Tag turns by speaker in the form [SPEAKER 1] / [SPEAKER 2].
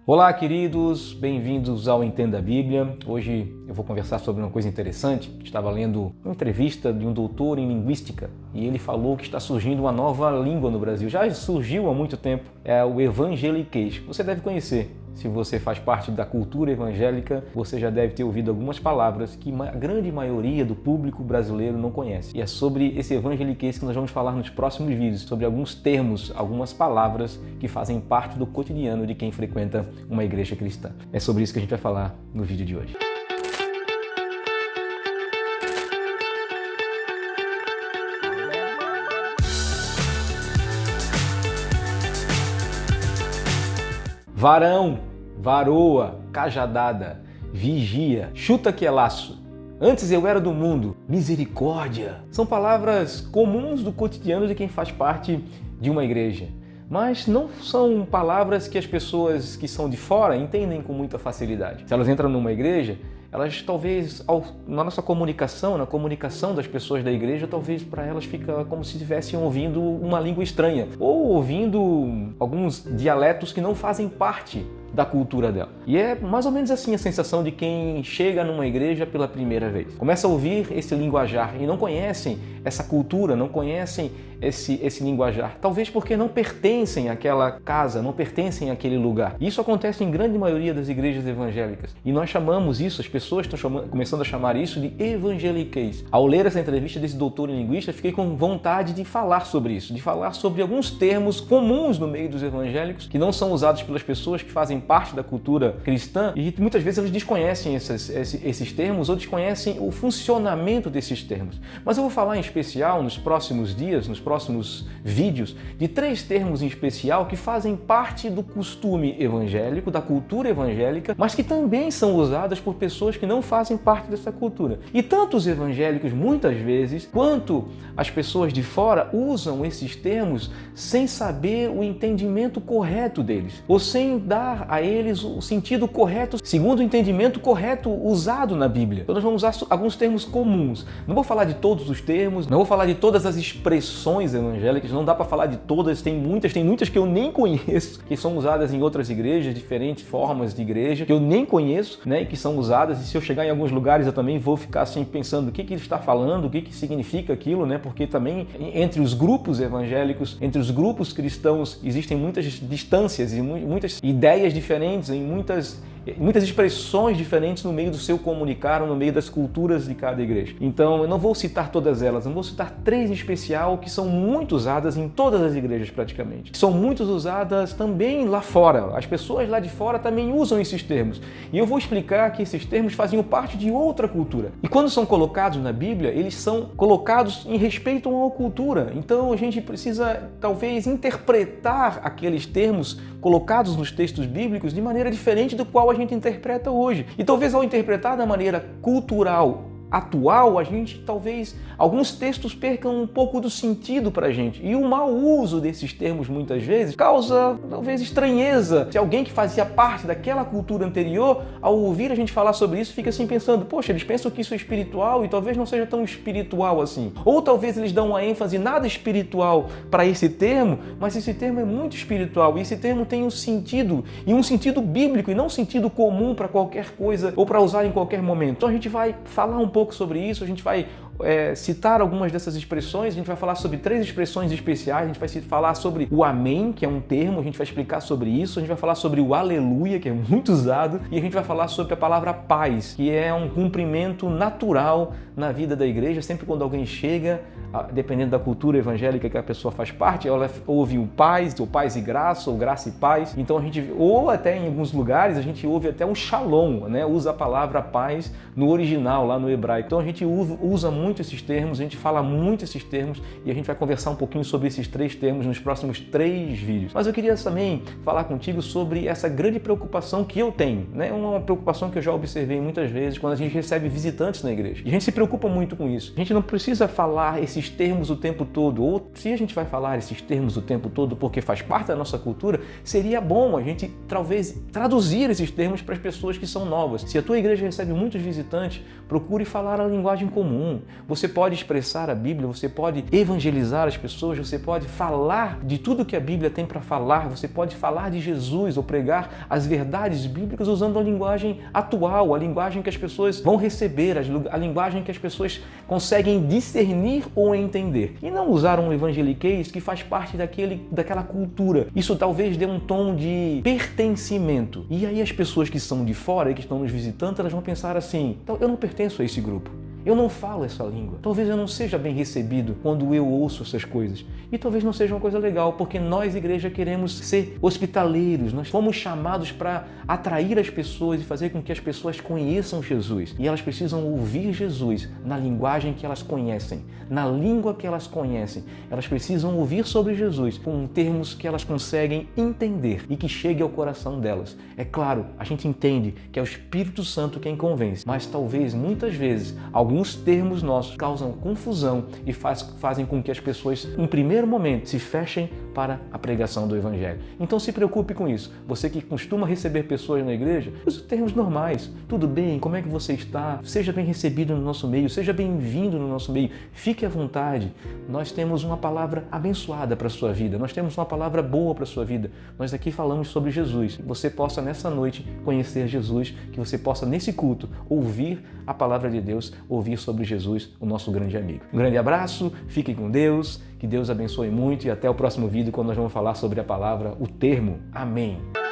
[SPEAKER 1] Olá, queridos, bem-vindos ao Entenda a Bíblia. Hoje eu vou conversar sobre uma coisa interessante. Estava lendo uma entrevista de um doutor em linguística e ele falou que está surgindo uma nova língua no Brasil. Já surgiu há muito tempo, é o evangeliquez. Você deve conhecer. Se você faz parte da cultura evangélica, você já deve ter ouvido algumas palavras que a grande maioria do público brasileiro não conhece. E é sobre esse evangeliquez que nós vamos falar nos próximos vídeos, sobre alguns termos, algumas palavras que fazem parte do cotidiano de quem frequenta uma igreja cristã. É sobre isso que a gente vai falar no vídeo de hoje. Varão, varoa, cajadada, vigia, chuta que é laço. Antes eu era do mundo, misericórdia. São palavras comuns do cotidiano de quem faz parte de uma igreja. Mas não são palavras que as pessoas que são de fora entendem com muita facilidade. Se elas entram numa igreja, elas talvez, na nossa comunicação, na comunicação das pessoas da igreja, talvez para elas fica como se estivessem ouvindo uma língua estranha ou ouvindo alguns dialetos que não fazem parte da cultura dela. E é mais ou menos assim a sensação de quem chega numa igreja pela primeira vez. Começa a ouvir esse linguajar e não conhecem essa cultura, não conhecem esse linguajar. Talvez porque não pertencem àquela casa, não pertencem àquele lugar. Isso acontece em grande maioria das igrejas evangélicas. E nós chamamos isso, as pessoas estão começando a chamar isso de evangeliquez. Ao ler essa entrevista desse doutor em linguística, fiquei com vontade de falar sobre isso, de falar sobre alguns termos comuns no meio dos evangélicos que não são usados pelas pessoas que fazem parte da cultura cristã e muitas vezes eles desconhecem esses termos ou desconhecem o funcionamento desses termos. Mas eu vou falar em especial nos próximos dias, nos próximos vídeos, de 3 termos em especial que fazem parte do costume evangélico, da cultura evangélica, mas que também são usadas por pessoas que não fazem parte dessa cultura. E tanto os evangélicos, muitas vezes, quanto as pessoas de fora usam esses termos sem saber o entendimento correto deles, ou sem dar a eles o sentido correto, segundo o entendimento correto usado na Bíblia. Então nós vamos usar alguns termos comuns. Não vou falar de todos os termos, não vou falar de todas as expressões evangélicas, não dá para falar de todas, tem muitas que eu nem conheço, que são usadas em outras igrejas, diferentes formas de igreja, que eu nem conheço, né, e que são usadas, e se eu chegar em alguns lugares eu também vou ficar assim pensando o que ele está falando, o que significa aquilo, né, porque também entre os grupos evangélicos, entre os grupos cristãos, existem muitas distâncias e muitas ideias diferentes, em muitas expressões diferentes no meio do seu comunicar ou no meio das culturas de cada igreja. Então eu não vou citar todas elas, eu vou citar 3 em especial que são muito usadas em todas as igrejas praticamente. Que são muito usadas também lá fora. As pessoas lá de fora também usam esses termos. E eu vou explicar que esses termos faziam parte de outra cultura. E quando são colocados na Bíblia, eles são colocados em respeito a uma cultura. Então a gente precisa talvez interpretar aqueles termos colocados nos textos bíblicos de maneira diferente do qual a gente interpreta hoje. E talvez ao interpretar da maneira cultural atual, a gente talvez, alguns textos percam um pouco do sentido pra gente. E o mau uso desses termos muitas vezes causa talvez estranheza. Se alguém que fazia parte daquela cultura anterior, ao ouvir a gente falar sobre isso, fica assim pensando, poxa, eles pensam que isso é espiritual e talvez não seja tão espiritual assim. Ou talvez eles dão uma ênfase nada espiritual para esse termo, mas esse termo é muito espiritual e esse termo tem um sentido, e um sentido bíblico e não um sentido comum para qualquer coisa ou para usar em qualquer momento. Então a gente vai falar um pouco sobre isso, a gente vai citar algumas dessas expressões, a gente vai falar sobre 3 expressões especiais, a gente vai falar sobre o amém, que é um termo, a gente vai explicar sobre isso, a gente vai falar sobre o aleluia, que é muito usado, e a gente vai falar sobre a palavra paz, que é um cumprimento natural na vida da igreja. Sempre quando alguém chega, dependendo da cultura evangélica que a pessoa faz parte, ela ouve o paz, ou paz e graça, ou graça e paz. Então a gente, ou até em alguns lugares, a gente ouve até um shalom, né? Usa a palavra paz no original, lá no hebraico. Então a gente usa muito esses termos, a gente fala muito esses termos e a gente vai conversar um pouquinho sobre esses 3 termos nos próximos 3 vídeos. Mas eu queria também falar contigo sobre essa grande preocupação que eu tenho, né? Uma preocupação que eu já observei muitas vezes quando a gente recebe visitantes na igreja. E a gente se preocupa muito com isso. A gente não precisa falar esses termos o tempo todo, ou se a gente vai falar esses termos o tempo todo porque faz parte da nossa cultura, seria bom a gente talvez traduzir esses termos para as pessoas que são novas. Se a tua igreja recebe muitos visitantes, procure falar a linguagem comum. Você pode expressar a Bíblia, você pode evangelizar as pessoas, você pode falar de tudo que a Bíblia tem para falar, você pode falar de Jesus ou pregar as verdades bíblicas usando a linguagem atual, a linguagem que as pessoas vão receber, a linguagem que as pessoas conseguem discernir ou entender. E não usar um evangeliquez que faz parte daquela cultura. Isso talvez dê um tom de pertencimento. E aí as pessoas que são de fora e que estão nos visitando, elas vão pensar assim: então eu não pertenço a esse grupo. Eu não falo essa língua. Talvez eu não seja bem recebido quando eu ouço essas coisas. E talvez não seja uma coisa legal, porque nós, igreja, queremos ser hospitaleiros. Nós fomos chamados para atrair as pessoas e fazer com que as pessoas conheçam Jesus. E elas precisam ouvir Jesus na linguagem que elas conhecem, na língua que elas conhecem. Elas precisam ouvir sobre Jesus com termos que elas conseguem entender e que chegue ao coração delas. É claro, a gente entende que é o Espírito Santo quem convence, mas talvez, muitas vezes, alguns termos nossos causam confusão e fazem com que as pessoas, em primeiro momento, se fechem para a pregação do Evangelho. Então se preocupe com isso. Você que costuma receber pessoas na igreja, use termos normais. Tudo bem? Como é que você está? Seja bem recebido no nosso meio, seja bem-vindo no nosso meio. Fique à vontade. Nós temos uma palavra abençoada para a sua vida. Nós temos uma palavra boa para a sua vida. Nós aqui falamos sobre Jesus. Que você possa, nessa noite, conhecer Jesus. Que você possa, nesse culto, ouvir a palavra de Deus, ouvir sobre Jesus, o nosso grande amigo. Um grande abraço, fiquem com Deus, que Deus abençoe muito e até o próximo vídeo, quando nós vamos falar sobre a palavra, o termo. Amém.